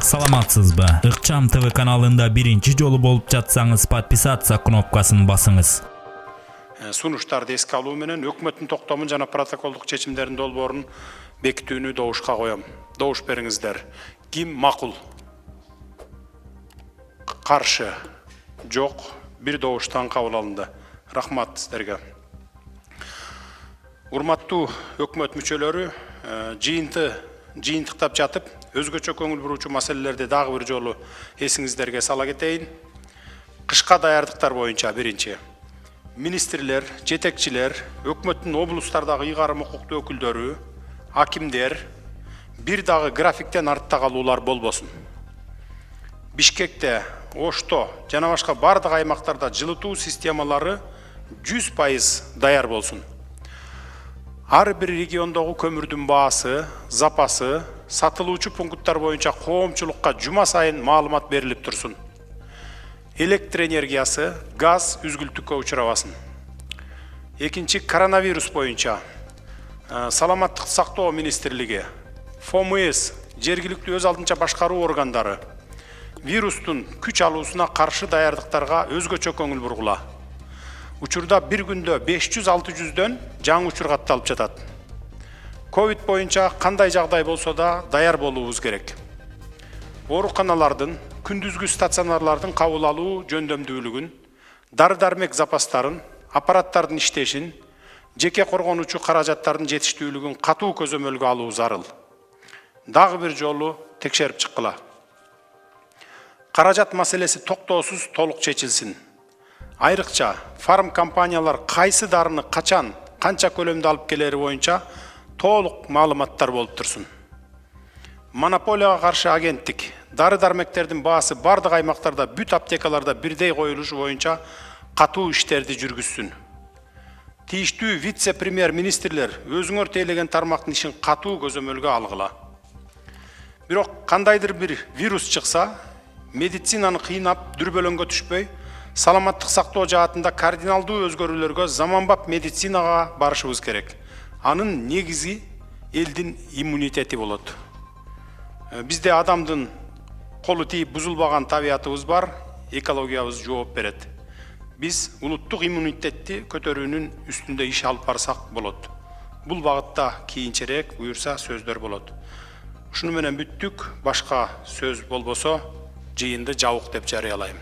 Саламатсызбы? Ыкчам ТВ каналында биринчи жолу болуп жатсаңыз, подписаться кнопкасын басыңыз. Сунуштарды эске алуу менен өкмөттүн токтомун жана протоколдук чечимдердин долбоорун бекитүүнү добушка коем. Добуш бериңиздер. Ким макул? Каршы? Жок. Бир добуштан кабыл алынды. Рахмат сиздерге. Урматтуу өкмөт мүчөлөрү, жыйынтыктап жатып, өзгөчө көңүл буруучу маселелерди дагы бир жолу эсиңиздерге сала кетейин. Кышка даярдыктар боюнча биринчи. Министрлер, жетекчилер, өкмөттүн облустардагы ыйгарым укуктуу өкүлдөрү, акимдер бир дагы графиктен артта калуулар болбосун. Бишкекте, Ошто жана башка бардык аймактарда жылытуу системалары 100% даяр болсун. Ар бир региондогу көмүрдүн баасы, запасы, сатылуучу пункттар боюнча коомчулукка жума сайын маалымат берилип турсун. Электр энергиясы, газ үзгүлтүккө учурабасын. Экинчи, коронавирус боюнча Саламаттык сактоо министрлиги, ФОМС, жергиликтүү өз алдынча башкаруу органдары вирустун күч алуусуна каршы даярдыктарга өзгөчө көңүл бургула. Учурда бир күндө 500-600дөн жаңы учур катталып жатат. Ковид боюнча кандай жагдай болсо да даяр болуубуз керек. Ооруканалардын, күндүзгү стационарлардын кабыл алуу жөндөмдүүлүгүн, дары-дармек запастарын, аппараттардын иштешин, жеке коргонуучу каражаттардын жетиштүүлүгүн катуу көзөмөлгө алуу зарыл. Дагы бир жолу текшерип чыккыла. Каражат маселеси токтоосуз толук чечилсин. Айрыкча фарм компаниялар кайсы дарыны качан, канча көлөмдө алып келери боюнча толук маалыматтар болуп турсун. Монополияга каршы агенттик дары-дармектердин баасы бардык аймактарда бүт аптекаларда бирдей коюлушу боюнча катуу иштерди жүргүзсүн. Тийиштүү вице-премьер министрлер өзүңөр тейлеген тармактын ишин катуу көзөмөлгө алгыла. Бирок кандайдыр бир вирус чыкса, медицинаны кыйнап дүрбөлөңгө түшпөй, саламаттык сактоо жаатында кардиналдуу өзгөрүүлөргө заманбап медицинага барышыбыз керек. Анын негизи элдин иммунитети болот. Бизде адамдын колу тийип бузулбаган табиятыбыз бар, экологиябыз жооп берет. Биз улуттук иммунитетти көтөрүүнүн үстүндө иш алып барсак болот. Бул багытта кийинчерээк буюрса сөздөр болот. Ушуну менен бүттүк, башка сөз болбосо жыйынды жабык деп жарыялайм.